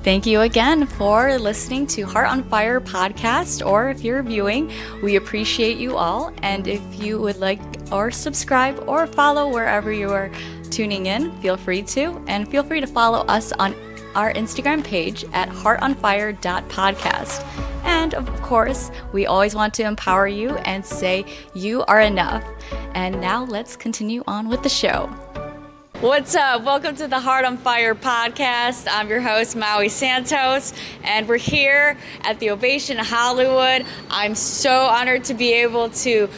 Thank you again for listening to Heart on Fire podcast, or if you're viewing, we appreciate you all. And if you would like or subscribe or follow wherever you are tuning in, feel free to. And feel free to follow us on our Instagram page at heartonfire.podcast. And of course, we always want to empower you and say you are enough. And now let's continue on with the show. What's up? Welcome to the Heart on Fire podcast. I'm your host, Maui Santos, and we're here at the Ovation Hollywood. I'm so honored to be able to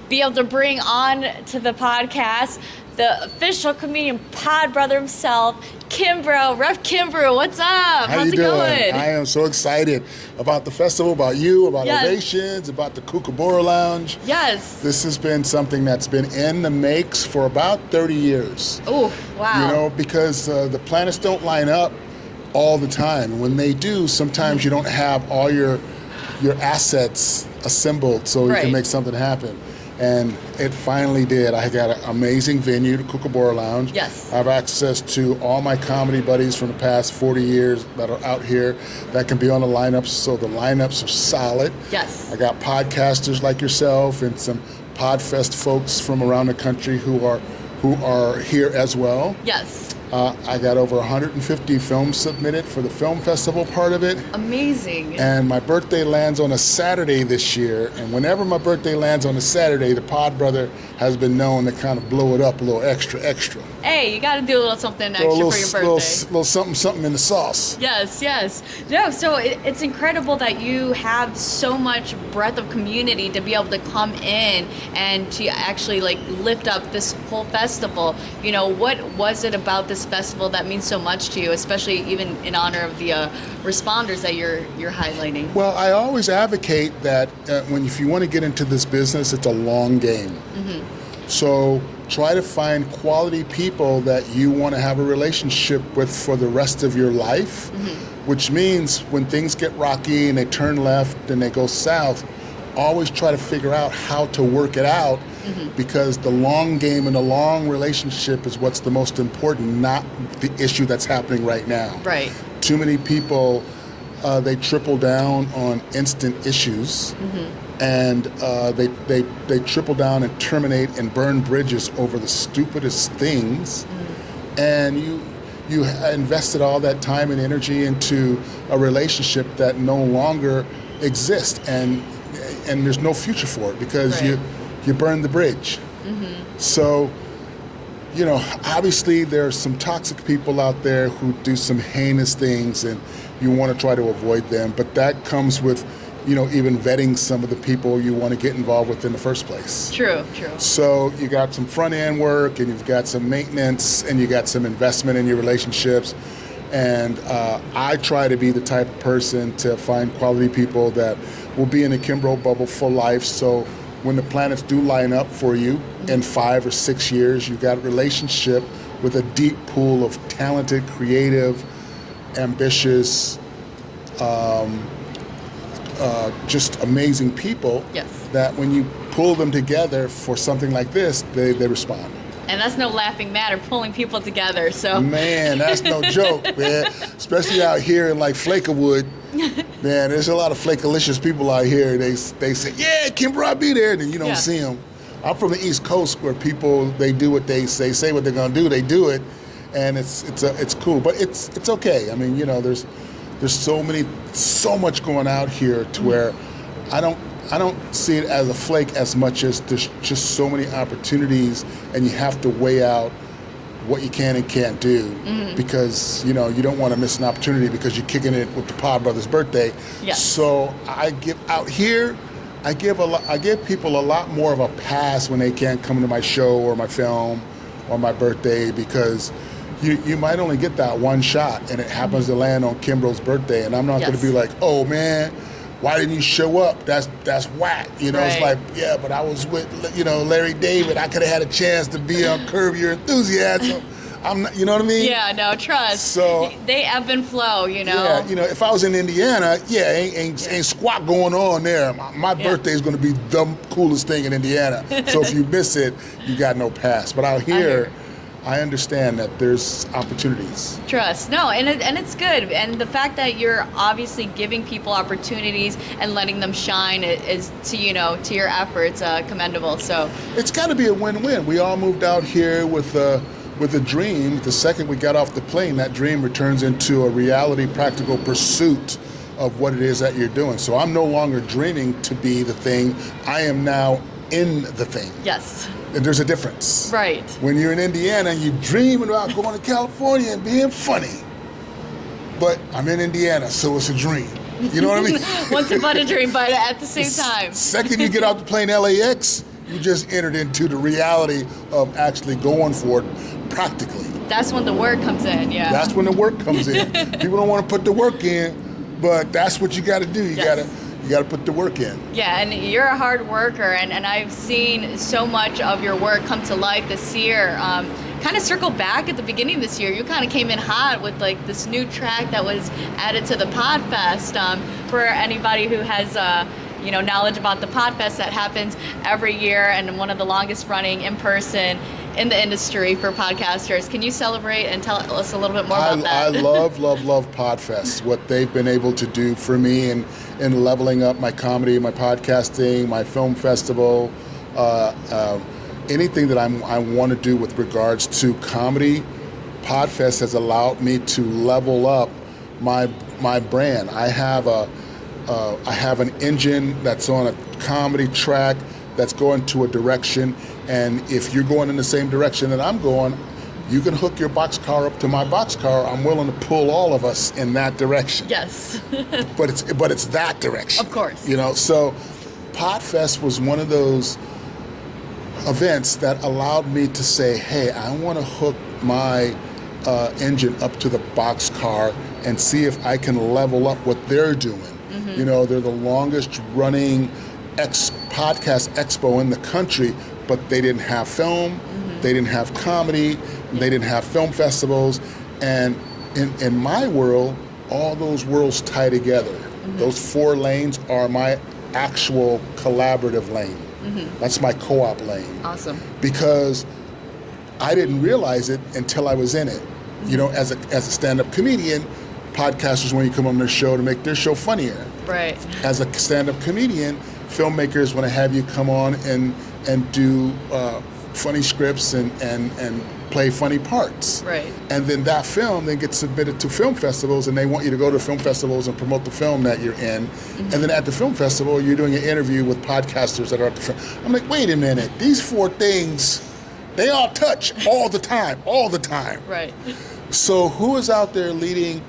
bring on to the podcast the official comedian PodBrother himself, Kimbrough, Ref Kimbrew. What's up? How's it going? I am so excited about the festival, about you, about Yes. Ovations, about the Kookaburra Lounge. Yes. This has been something that's been in the makes for about 30 years. Oh, wow. You know, because the planets don't line up all the time. And when they do, sometimes you don't have all your assets assembled so you Right. can make something happen. And it finally did. I got an amazing venue, the Kookaburra Lounge. Yes. I have access to all my comedy buddies from the past 40 years that are out here that can be on the lineups, so the lineups are solid. Yes. I got podcasters like yourself and some Podfest folks from around the country who are here as well. Yes. I got over 150 films submitted for the film festival part of it. Amazing. And my birthday lands on a Saturday this year. And whenever my birthday lands on a Saturday, the PodBrother has been known to kind of blow it up a little extra. Hey, you got to do a little something extra Throw a for your birthday. little something in the sauce. Yes. No, so it's incredible that you have so much breadth of community to be able to come in and to actually like lift up this whole festival. You know, what was it about this festival that means so much to you, especially even in honor of the responders that you're highlighting? Well, I always advocate that if you want to get into this business, it's a long game. Mm-hmm. So try to find quality people that you want to have a relationship with for the rest of your life, which means when things get rocky and they turn left and they go south, always try to figure out how to work it out, because the long game and the long relationship is what's the most important, not the issue that's happening right now. Right. Too many people, they triple down on instant issues, and they triple down and terminate and burn bridges over the stupidest things, and you invested all that time and energy into a relationship that no longer exists, and there's no future for it because Right. you burned the bridge. So, you know, obviously there are some toxic people out there who do some heinous things, and you want to try to avoid them, but that comes with, you know, even vetting some of the people you want to get involved with in the first place. True. So you got some front end work, and you've got some maintenance, and you got some investment in your relationships. And I try to be the type of person to find quality people that will be in the Kimbrough bubble for life. So when the planets do line up for you in 5 or 6 years, you've got a relationship with a deep pool of talented, creative, ambitious, just amazing people. Yes. That when you pull them together for something like this, they respond. And that's no laughing matter, pulling people together. So Man, that's no joke, man. Especially out here in like Flakerwood. Man, there's a lot of flakelicious people out here. They say, yeah, Kimbrough, I'll be there. And you don't see them. I'm from the East Coast where people, they do what they say what they're going to do. They do it. And it's cool. But it's okay. I mean, you know, there's so much going out here to where I don't see it as a flake as much as there's just so many opportunities, and you have to weigh out what you can and can't do, because, you know, you don't want to miss an opportunity because you're kicking it with the PodBrother's birthday. Yes. So I give people a lot more of a pass when they can't come to my show or my film or my birthday, because you might only get that one shot, and it happens to land on Kimbrough's birthday, and I'm not going to be like, oh man, why didn't you show up? That's whack. You know, It's like, yeah, but I was with, you know, Larry David. I could have had a chance to be on Curb Your Enthusiasm. I'm not, you know what I mean? Yeah, no, trust. So they ebb and flow, you know. Yeah, you know, if I was in Indiana, ain't squat going on there. My birthday is going to be the coolest thing in Indiana. So if you miss it, you got no pass. But out here, I understand that there's opportunities. Trust. No, and it's good. And the fact that you're obviously giving people opportunities and letting them shine is to your efforts commendable. So it's got to be a win-win. We all moved out here with a dream. The second we got off the plane, that dream returns into a reality, practical pursuit of what it is that you're doing. So I'm no longer dreaming to be the thing. I am now in the thing. Yes. And there's a difference. Right. When you're in Indiana and you're dreaming about going to California and being funny. But I'm in Indiana, so it's a dream. You know what I mean? Once upon a dream, but at the same time. Second you get off the plane LAX, you just entered into the reality of actually going for it practically. That's when the work comes in, yeah. That's when the work comes in. People don't want to put the work in, but that's what you got to do. You got to put the work in. Yeah, and you're a hard worker, and I've seen so much of your work come to life this year. Kind of circle back at the beginning of this year, you kind of came in hot with like this new track that was added to the PodFest. For anybody who has knowledge about the PodFest, that happens every year and one of the longest running in person in the industry for podcasters. Can you celebrate and tell us a little bit more about that? I love PodFest, what they've been able to do for me in leveling up my comedy, my podcasting, my film festival, anything that I want to do with regards to comedy. PodFest has allowed me to level up my brand. I have an engine that's on a comedy track that's going to a direction, and if you're going in the same direction that I'm going, you can hook your boxcar up to my boxcar. I'm willing to pull all of us in that direction. Yes. but it's that direction. Of course. So PodFest was one of those events that allowed me to say, hey, I want to hook my engine up to the boxcar and see if I can level up what they're doing. Mm-hmm. They're the longest running podcast expo in the country, but they didn't have film, mm-hmm. they didn't have comedy, they didn't have film festivals, and in my world, all those worlds tie together. Mm-hmm. Those 4 lanes are my actual collaborative lane. Mm-hmm. That's my co-op lane. Awesome. Because I didn't realize it until I was in it. As a stand-up comedian, podcasters want you to come on their show to make their show funnier. Right. As a stand-up comedian, filmmakers want to have you come on and do funny scripts and play funny parts. Right. And then that film then gets submitted to film festivals, and they want you to go to film festivals and promote the film that you're in. Mm-hmm. And then at the film festival, you're doing an interview with podcasters that are at the film. I'm like, wait a minute, these 4 things, they all touch all the time. Right. So who is out there leading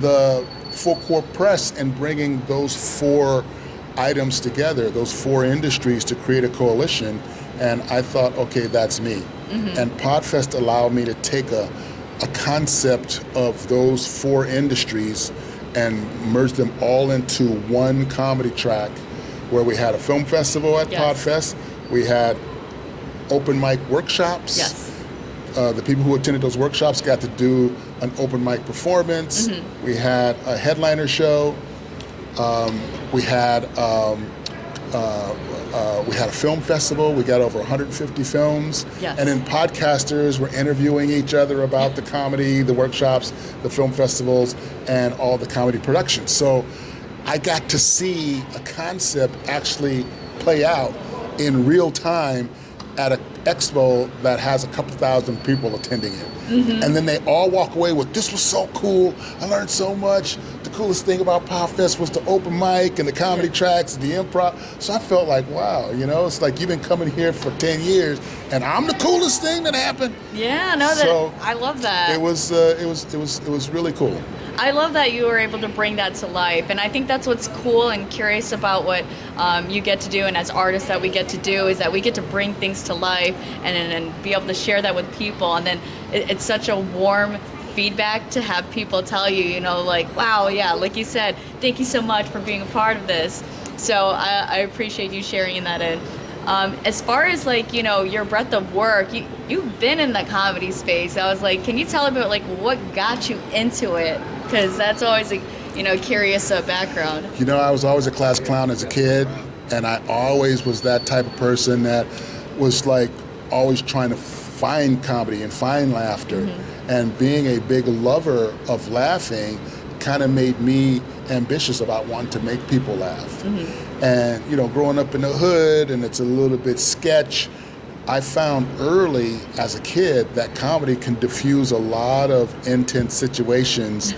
the full court press and bringing those 4 items together, those 4 industries to create a coalition? And I thought, okay, that's me. Mm-hmm. And PodFest allowed me to take a concept of those 4 industries and merge them all into one comedy track, where we had a film festival at PodFest, we had open mic workshops. Yes. The people who attended those workshops got to do an open mic performance. Mm-hmm. We had a headliner show. We had a film festival. We got over 150 films. Yes. And then podcasters were interviewing each other about the comedy, the workshops, the film festivals, and all the comedy productions. So I got to see a concept actually play out in real time at an expo that has a couple thousand people attending it. Mm-hmm. And then they all walk away with, this was so cool, I learned so much. The coolest thing about PodFest was the open mic and the comedy tracks, the improv. So I felt like, wow, it's like you've been coming here for 10 years and I'm the coolest thing that happened. Yeah, no, so I love that. It was really cool. I love that you were able to bring that to life, and I think that's what's cool and curious about what you get to do, and as artists that we get to do, is that we get to bring things to life and be able to share that with people, and then it's such a warm feedback to have people tell you, like, wow, yeah, like you said, thank you so much for being a part of this. So I appreciate you sharing that in. As far as your breadth of work, you've been in the comedy space. I was like, can you tell about what got you into it? Because that's always a curious background. I was always a class clown as a kid, and I always was that type of person that was always trying to find comedy and find laughter. And being a big lover of laughing kind of made me ambitious about wanting to make people laugh. And, you know, growing up in the hood and it's a little bit sketch, I found early as a kid that comedy can diffuse a lot of intense situations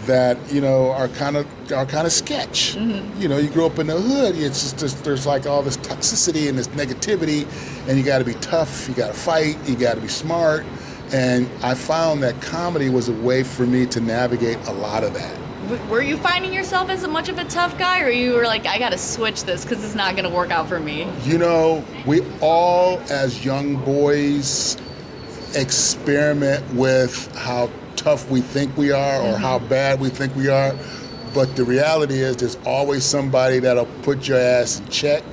that, you know, are kind of sketch. You know, you grow up in the hood, it's just there's like all this toxicity and this negativity, and you got to be tough, you got to fight, you got to be smart. And I found that comedy was a way for me to navigate a lot of that. Were you finding yourself as much of a tough guy, or you were like, I gotta switch this because it's not gonna work out for me? You know, we all as young boys experiment with how tough we think we are or how bad we think we are. But the reality is there's always somebody that'll put your ass in check.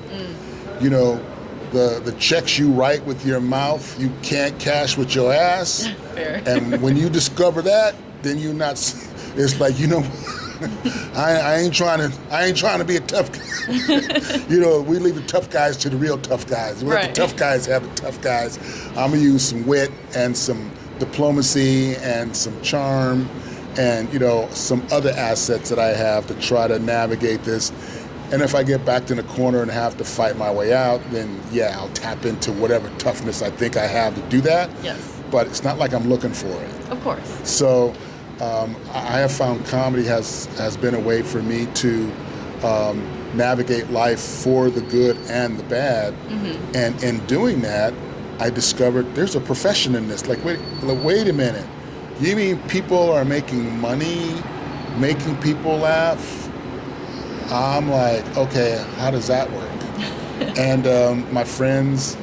You know, the checks you write with your mouth, you can't cash with your ass. Fair. And when you discover that, then you're not. It's like, you know, I ain't trying to be a tough guy. You know, we leave the tough guys to the real tough guys. We let the tough guys have the tough guys. I'm gonna use some wit and some diplomacy and some charm and, you know, some other assets that I have to try to navigate this. And if I get backed in a corner and have to fight my way out, then yeah, I'll tap into whatever toughness I think I have to do that. Yes. But it's not like I'm looking for it. Of course. So I have found comedy has been a way for me to navigate life for the good and the bad. And in doing that, I discovered there's a profession in this. Like, wait a minute. You mean people are making money, making people laugh? I'm like, okay, how does that work? And my friends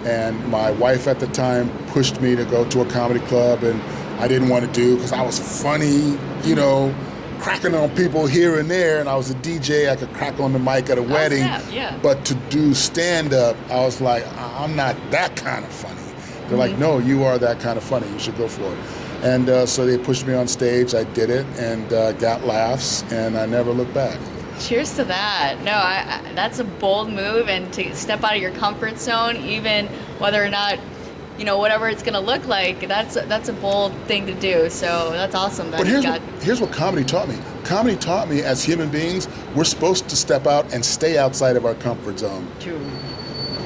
and my wife at the time pushed me to go to a comedy club, and I didn't want to do because I was funny, you know, cracking on people here and there, and I was a DJ, I could crack on the mic at a wedding. Yeah. But to do stand-up, I was like, I'm not that kind of funny. They're like, no, you are that kind of funny, you should go for it. And so they pushed me on stage, I did it, and got laughs, and I never looked back. Cheers to that. No, that's a bold move, and to step out of your comfort zone, even whether or not, you know, whatever it's gonna look like, that's a bold thing to do. So that's awesome. That Here's what comedy taught me. Comedy taught me as human beings, we're supposed to step out and stay outside of our comfort zone. True.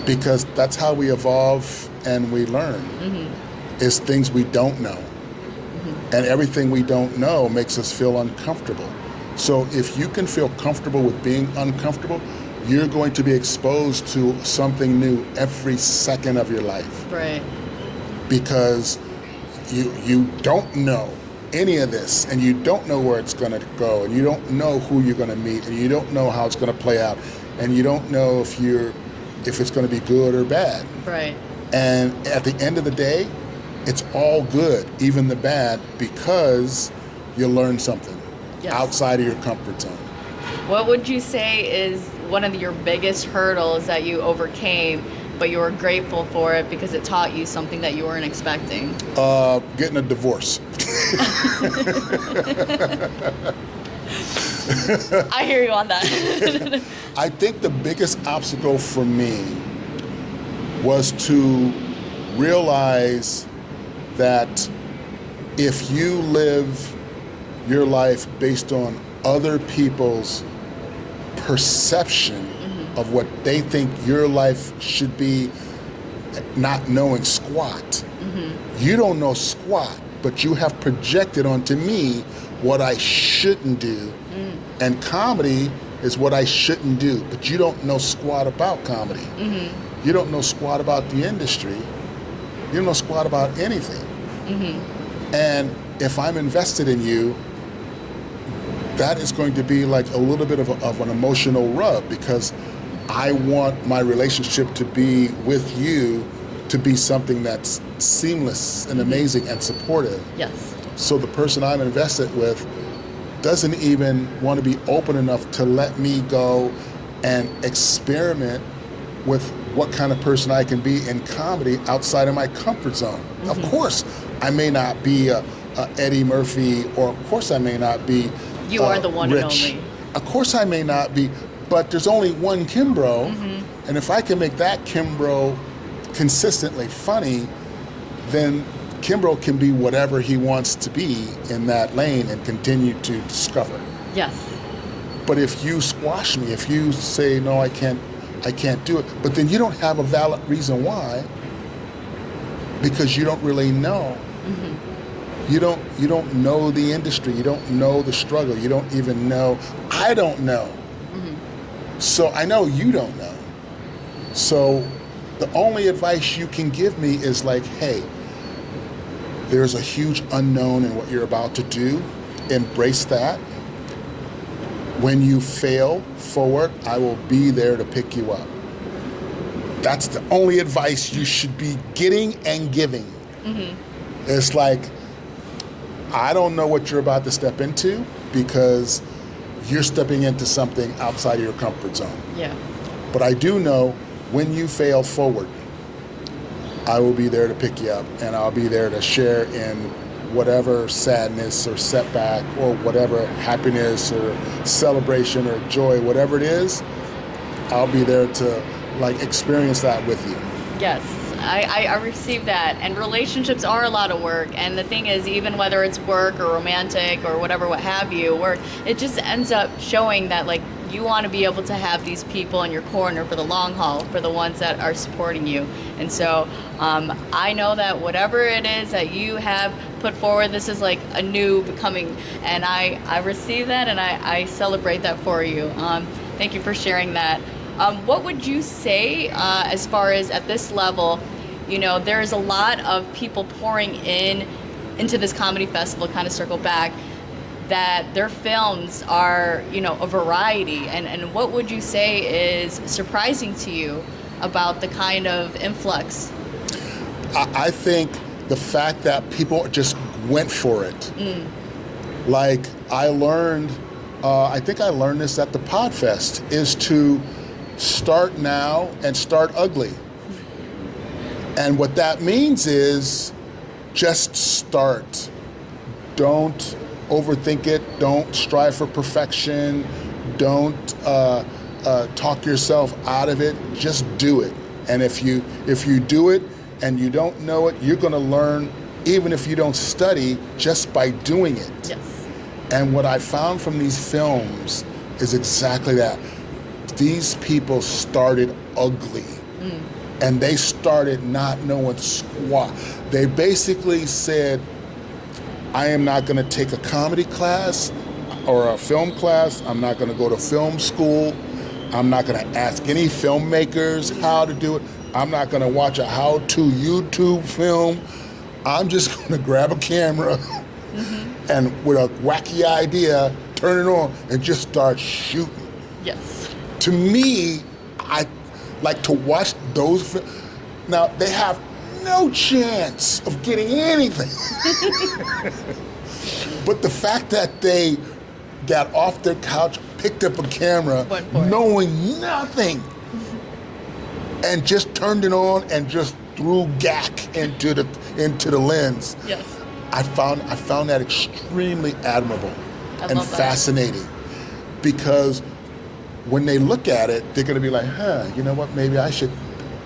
Because that's how we evolve and we learn. Is things we don't know. And everything we don't know makes us feel uncomfortable. So if you can feel comfortable with being uncomfortable, you're going to be exposed to something new every second of your life. Right. Because you don't know any of this, and you don't know where it's going to go, and you don't know who you're going to meet, and you don't know how it's going to play out, and you don't know if it's going to be good or bad. Right. And at the end of the day, it's all good, even the bad, because you learn something outside of your comfort zone. What would you say is one of your biggest hurdles that you overcame, but you were grateful for it because it taught you something that you weren't expecting? Getting a divorce. I hear you on that. I think the biggest obstacle for me was to realize that if you live your life based on other people's perception of what they think your life should be, not knowing squat. You don't know squat, but you have projected onto me what I shouldn't do. And comedy is what I shouldn't do, but you don't know squat about comedy. You don't know squat about the industry. You don't know squat about anything. And if I'm invested in you, that is going to be like a little bit of an emotional rub, because I want my relationship to be with you to be something that's seamless and amazing and supportive. Yes. So the person I'm invested with doesn't even want to be open enough to let me go and experiment with what kind of person I can be in comedy outside of my comfort zone. Of course, I may not be a Eddie Murphy, or of course I may not be You are the one Rich. and only. Of course I may not be, but there's only one Kimbrough, and if I can make that Kimbrough consistently funny, then Kimbrough can be whatever he wants to be in that lane and continue to discover. Yes. But if you squash me, if you say, no, I can't do it, but then you don't have a valid reason why, because you don't really know. You don't know the industry. You don't know the struggle. You don't even know. I don't know. So I know you don't know. So the only advice you can give me is like, hey, there's a huge unknown in what you're about to do. Embrace that. When you fail forward, I will be there to pick you up. That's the only advice you should be getting and giving. It's like, I don't know what you're about to step into because you're stepping into something outside of your comfort zone. Yeah. But I do know when you fail forward, I will be there to pick you up, and I'll be there to share in whatever sadness or setback or whatever happiness or celebration or joy, whatever it is, I'll be there to like experience that with you. Yes. I receive that, and relationships are a lot of work, and the thing is, even whether it's work or romantic or whatever, what have you, work, it just ends up showing that like you want to be able to have these people in your corner for the long haul, for the ones that are supporting you. And so I know that whatever it is that you have put forward, this is like a new becoming, and I receive that, and I celebrate that for you. Thank you for sharing that. What would you say as far as at this level, you know, there's a lot of people pouring into this comedy festival, kind of circle back, that their films are, you know, a variety, and what would you say is surprising to you about the kind of influx? I think the fact that people just went for it. Like I learned, I think I learned this at the Podfest, is to start now and start ugly. And what that means is just start. Don't overthink it. Don't strive for perfection. Don't talk yourself out of it. Just do it. And if you do it and you don't know it, you're going to learn, even if you don't study, just by doing it. Yes. And what I found from these films is exactly that. These people started ugly. And they started not knowing squat. They basically said, I am not going to take a comedy class or a film class. I'm not going to go to film school. I'm not going to ask any filmmakers how to do it. I'm not going to watch a how-to YouTube film. I'm just going to grab a camera and with a wacky idea, turn it on and just start shooting. Yes. To me, I like to watch those. Now, they have no chance of getting anything. But the fact that they got off their couch, picked up a camera, knowing nothing, and just turned it on and just threw gack into the lens. Yes. I found that extremely admirable and fascinating, because when they look at it, they're going to be like, you know what, maybe I should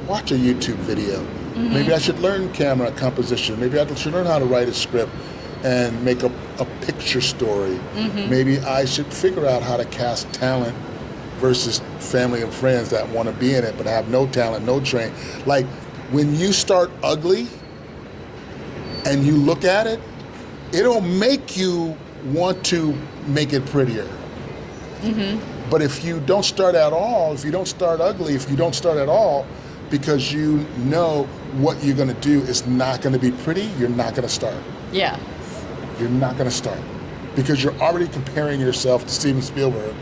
watch a YouTube video. Maybe I should learn camera composition. Maybe I should learn how to write a script and make a picture story. Maybe I should figure out how to cast talent versus family and friends that want to be in it but have no talent, no train. Like, when you start ugly and you look at it, it'll make you want to make it prettier. But if you don't start at all, if you don't start ugly, if you don't start at all, because you know what you're going to do is not going to be pretty, you're not going to start. Yeah. You're not going to start, because you're already comparing yourself to Steven Spielberg,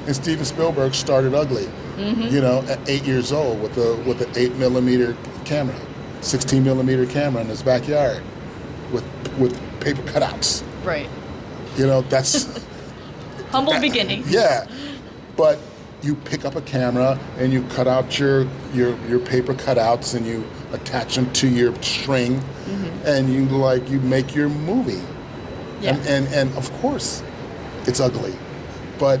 and Steven Spielberg started ugly, you know, at 8 years old with an 8mm camera, 16mm camera in his backyard with paper cutouts. Right. You know, that's humble beginnings. Yeah, but you pick up a camera and you cut out your paper cutouts and you attach them to your string, and you make your movie. Yeah. And of course, it's ugly, but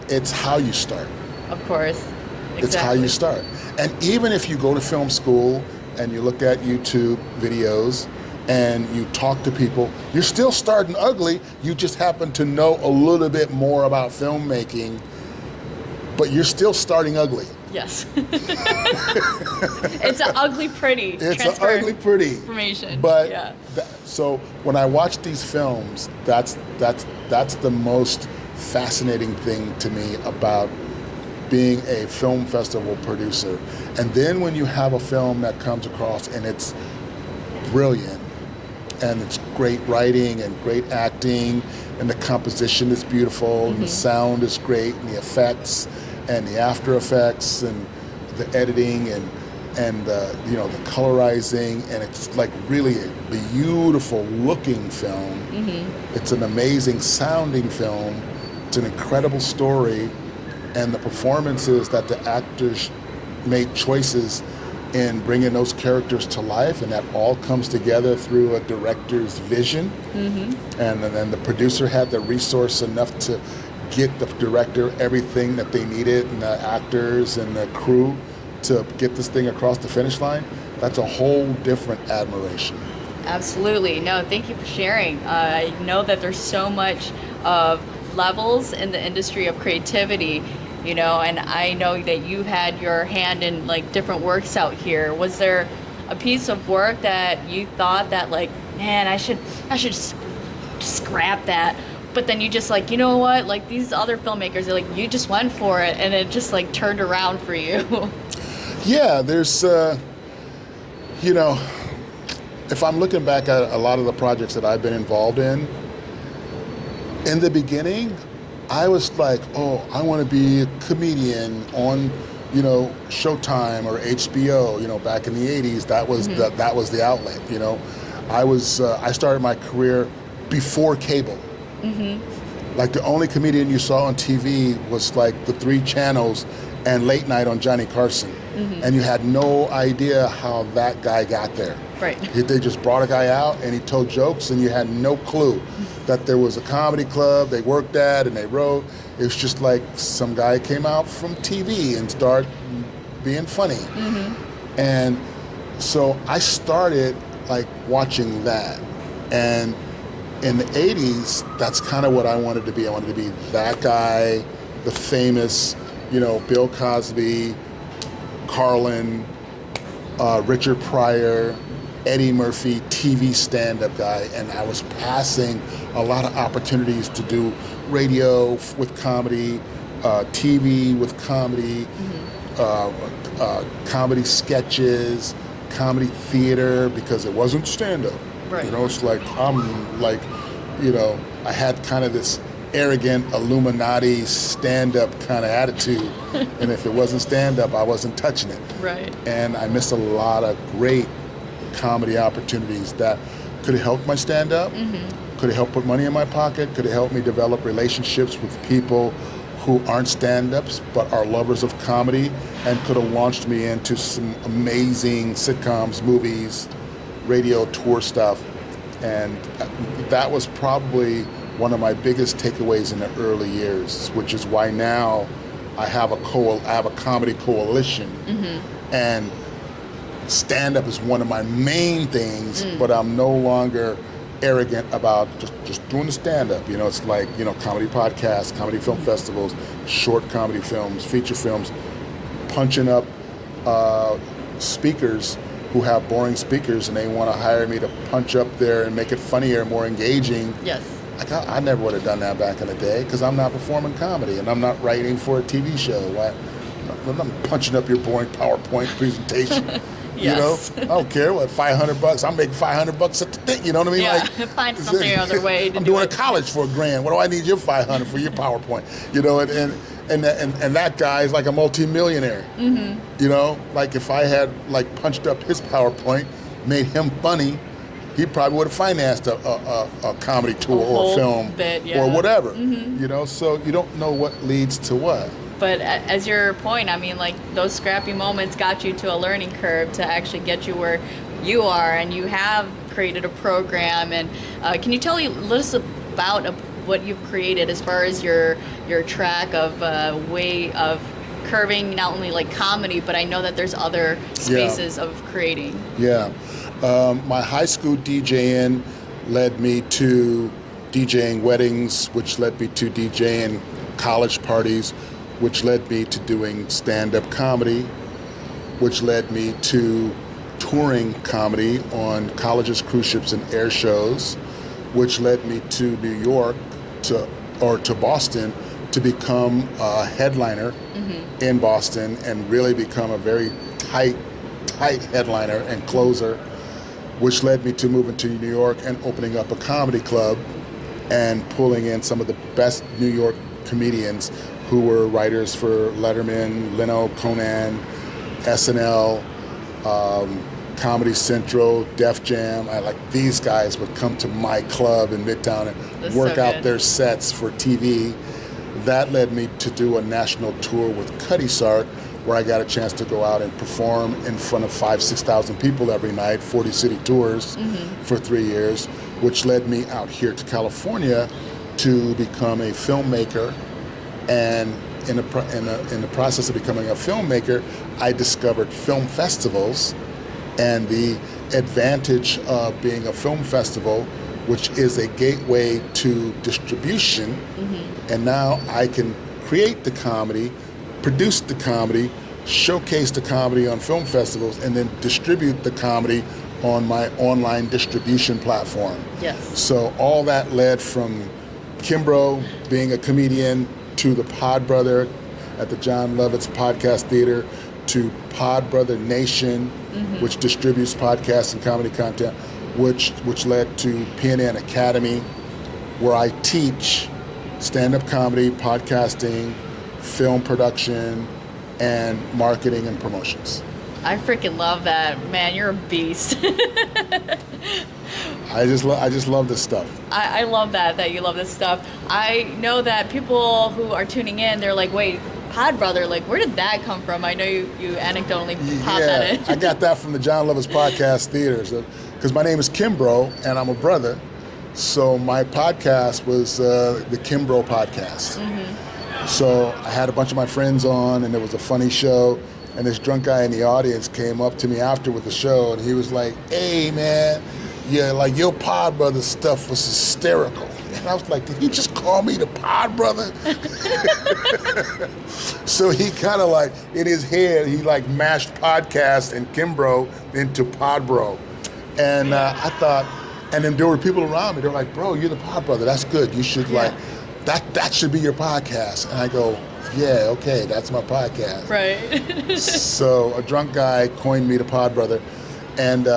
it's how you start. Of course. Exactly. It's how you start. And even if you go to film school and you look at YouTube videos and you talk to people, you're still starting ugly. You just happen to know a little bit more about filmmaking, but you're still starting ugly. Yes. It's an ugly pretty. It's an ugly pretty information. But yeah. So when I watch these films, that's the most fascinating thing to me about being a film festival producer. And then when you have a film that comes across and it's brilliant, and it's great writing and great acting, and the composition is beautiful, and the sound is great, and the effects, and the after effects, and the editing, and the colorizing, and it's like really a beautiful looking film. It's an amazing sounding film. It's an incredible story, and the performances that the actors made choices in bringing those characters to life, and that all comes together through a director's vision. And then the producer had the resource enough to get the director everything that they needed, and the actors and the crew to get this thing across the finish line. That's a whole different admiration. Absolutely. No, thank you for sharing. I know that there's so much of levels in the industry of creativity, and I know that you've had your hand in like different works out here. Was there a piece of work that you thought that like, man, I should just scrap that, but then you just like, you know what, like these other filmmakers, they're like, you just went for it and it just like turned around for you? Yeah, there's if I'm looking back at a lot of the projects that I've been involved in the beginning, I was like, oh, I want to be a comedian on, Showtime or HBO. Back in the '80s, that was that was the outlet. I started my career before cable. Like the only comedian you saw on TV was like the 3 channels and late night on Johnny Carson, and you had no idea how that guy got there. Right. They just brought a guy out and he told jokes, and you had no clue that there was a comedy club they worked at and they wrote. It was just like some guy came out from TV and started being funny. And so I started like watching that. And in the 80s, that's kind of what I wanted to be. I wanted to be that guy, the famous, Bill Cosby, Carlin, Richard Pryor, Eddie Murphy, TV stand-up guy, and I was passing a lot of opportunities to do radio with comedy, TV with comedy, comedy sketches, comedy theater, because it wasn't stand-up. Right. It's like I had kind of this arrogant Illuminati stand-up kind of attitude, and if it wasn't stand-up, I wasn't touching it. Right. And I missed a lot of great comedy opportunities that could have helped my stand-up, could have helped put money in my pocket, could have helped me develop relationships with people who aren't stand-ups but are lovers of comedy, and could have launched me into some amazing sitcoms, movies, radio tour stuff. And that was probably one of my biggest takeaways in the early years, which is why now I have a comedy coalition, and stand-up is one of my main things, but I'm no longer arrogant about just doing the stand-up. It's like, comedy podcasts, comedy film festivals, short comedy films, feature films, punching up speakers who have boring speakers, and they want to hire me to punch up there and make it funnier, more engaging. Yes. I never would have done that back in the day, because I'm not performing comedy and I'm not writing for a TV show. I'm not punching up your boring PowerPoint presentation. Yes. I don't care what, $500. I'll make $500 at the thing. You know what I mean? Yeah. Find something other way to I'm do doing it. a college for $1,000. What do I need your $500 for your PowerPoint? And that guy is like a multi-millionaire. Like if I had like punched up his PowerPoint, made him funny, he probably would have financed a comedy tour or a film or whatever. So you don't know what leads to what. But as your point, I mean, like those scrappy moments got you to a learning curve to actually get you where you are, and you have created a program. And can you tell us about what you've created as far as your track of way of curving not only like comedy, but I know that there's other spaces of creating. Yeah. My high school DJing led me to DJing weddings, which led me to DJing college parties, which led me to doing stand-up comedy, which led me to touring comedy on colleges, cruise ships, and air shows, which led me to New York to Boston to become a headliner in Boston and really become a very tight headliner and closer, which led me to moving to New York and opening up a comedy club and pulling in some of the best New York comedians who were writers for Letterman, Leno, Conan, SNL, Comedy Central, Def Jam. These guys would come to my club in Midtown and work out their sets for TV. That led me to do a national tour with Cuddy Sark, where I got a chance to go out and perform in front of 5,000-6,000 people every night, 40 city tours for 3 years, which led me out here to California to become a filmmaker. And in the process of becoming a filmmaker, I discovered film festivals and the advantage of being a film festival, which is a gateway to distribution. And now I can create the comedy, produce the comedy, showcase the comedy on film festivals, and then distribute the comedy on my online distribution platform. Yes. So all that led from Kimbrough, being a comedian, to the PodBrother at the John Lovitz Podcast Theater, to PodBrotherNation, which distributes podcasts and comedy content, which led to PNN Academy, where I teach stand-up comedy, podcasting, film production, and marketing and promotions. I freaking love that. Man, you're a beast. I just love this stuff. I love that you love this stuff. I know that people who are tuning in, they're like, wait, PodBrother, like, where did that come from? I know you anecdotally popped that in. I got that from the John Lovitz Podcast Theater, because my name is Kimbrough, and I'm a brother. So my podcast was the Kimbrough podcast. So I had a bunch of my friends on, and it was a funny show. And this drunk guy in the audience came up to me after with the show, and he was like, "Hey, man, yeah, like your PodBrother stuff was hysterical." And I was like, "Did he just call me the PodBrother?" So he kind of like, in his head, he like mashed podcast and Kimbrough into PodBro. And I thought, and then there were people around me, they were like, "Bro, you're the PodBrother. That's good. You should like, that should be your podcast." And I go, "Yeah, okay, that's my podcast." Right. So a drunk guy coined me the PodBrother, and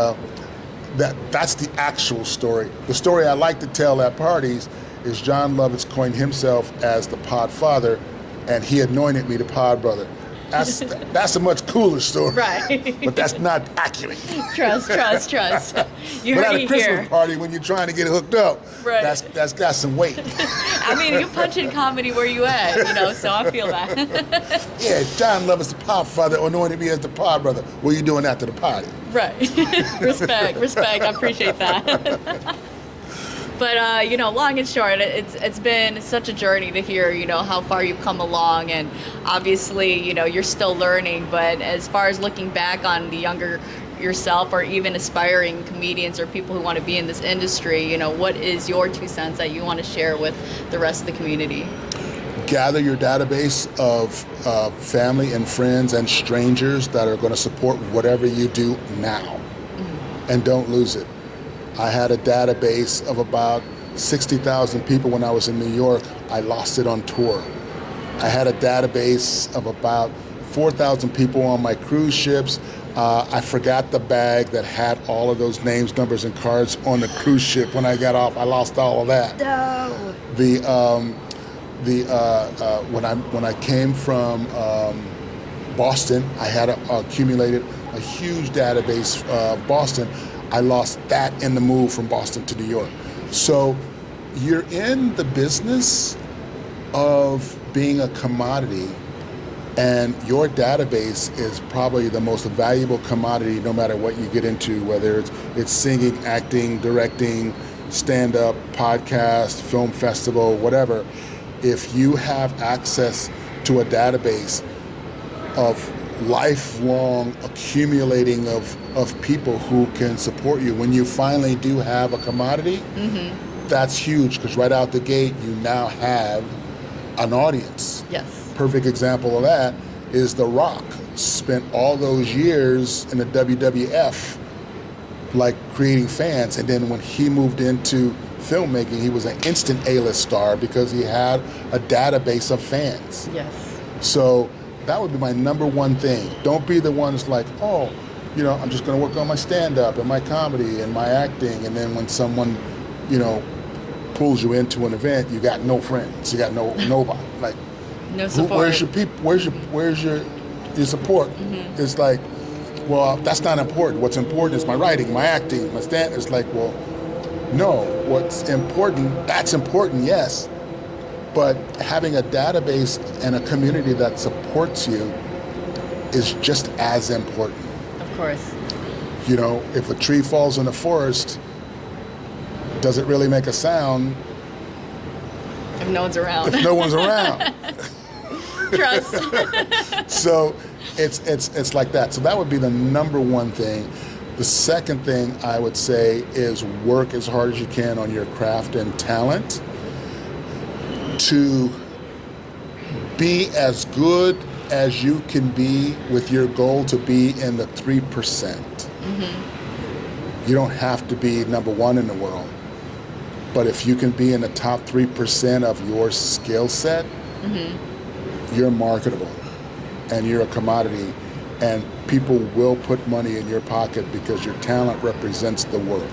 that's the actual story. The story I like to tell at parties is John Lovitz coined himself as the Podfather, and he anointed me the PodBrother. That's a much cooler story. Right. But that's not accurate. Trust. You but heard at a Christmas party, when you're trying to get hooked up, right, that's got some weight. I mean, you punch in comedy where you at, so I feel that. Yeah, John Lovitz, the Podfather, anointed me as the PodBrother. What are you doing after the party? Right. Respect. I appreciate that. But, long and short, it's been such a journey to hear, how far you've come along. And obviously, you're still learning. But as far as looking back on the younger yourself, or even aspiring comedians or people who want to be in this industry, what is your 2 cents that you want to share with the rest of the community? Gather your database of family and friends and strangers that are going to support whatever you do now. And don't lose it. I had a database of about 60,000 people when I was in New York. I lost it on tour. I had a database of about 4,000 people on my cruise ships. I forgot the bag that had all of those names, numbers, and cards on the cruise ship when I got off. I lost all of that. No. When I came from Boston, I had accumulated a huge database of Boston. I lost that in the move from Boston to New York. So you're in the business of being a commodity, and your database is probably the most valuable commodity no matter what you get into, whether it's singing, acting, directing, stand-up, podcast, film festival, whatever. If you have access to a database, of lifelong accumulating of people who can support you. When you finally do have a commodity, that's huge, because right out the gate, you now have an audience. Yes. Perfect example of that is The Rock. Spent all those years in the WWF, like creating fans, and then when he moved into filmmaking, he was an instant A-list star because he had a database of fans. Yes. So that would be my number one thing. Don't be the ones like, oh, you know, I'm just going to work on my stand-up and my comedy and my acting, and then when someone, you know, pulls you into an event, you got no friends, you got nobody. Like, no support. Where's your people? Where's your support? It's like, well, that's not important. What's important is my writing, my acting, my stand. It's like, well, no. What's important? That's important, yes. But having a database and a community that supports you is just as important. Of course. You know, if a tree falls in the forest, does it really make a sound? If no one's around. If no one's around. Trust. So it's like that. So that would be the number one thing. The second thing I would say is work as hard as you can on your craft and talent to be as good as you can be with your goal to be in the 3%. You don't have to be number one in the world. But if you can be in the top 3% of your skill set, you're marketable and you're a commodity, and people will put money in your pocket because your talent represents the work.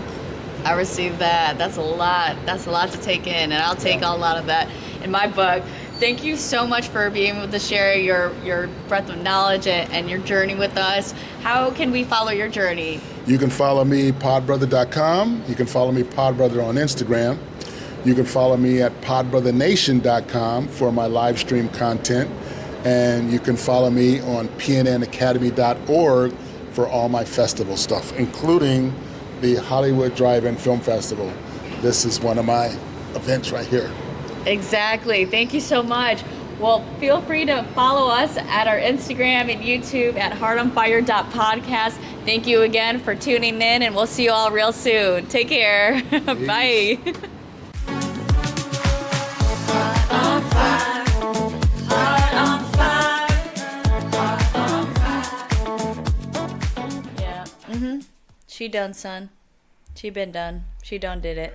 I received that. That's a lot. That's a lot to take in, and I'll take a lot of that in my book. Thank you so much for being able to share your breadth of knowledge and your journey with us. How can we follow your journey? You can follow me, podbrother.com. You can follow me, PodBrother, on Instagram. You can follow me at PodBrotherNation.com for my live stream content. And you can follow me on pnnacademy.org for all my festival stuff, including the Hollywood Drive-In Film Festival. This is one of my events right here. Exactly. Thank you so much. Well, feel free to follow us at our Instagram and YouTube at heartonfire.podcast. Thank you again for tuning in, and we'll see you all real soon. Take care. Bye. Yeah. She done, son. She been done. She done did it.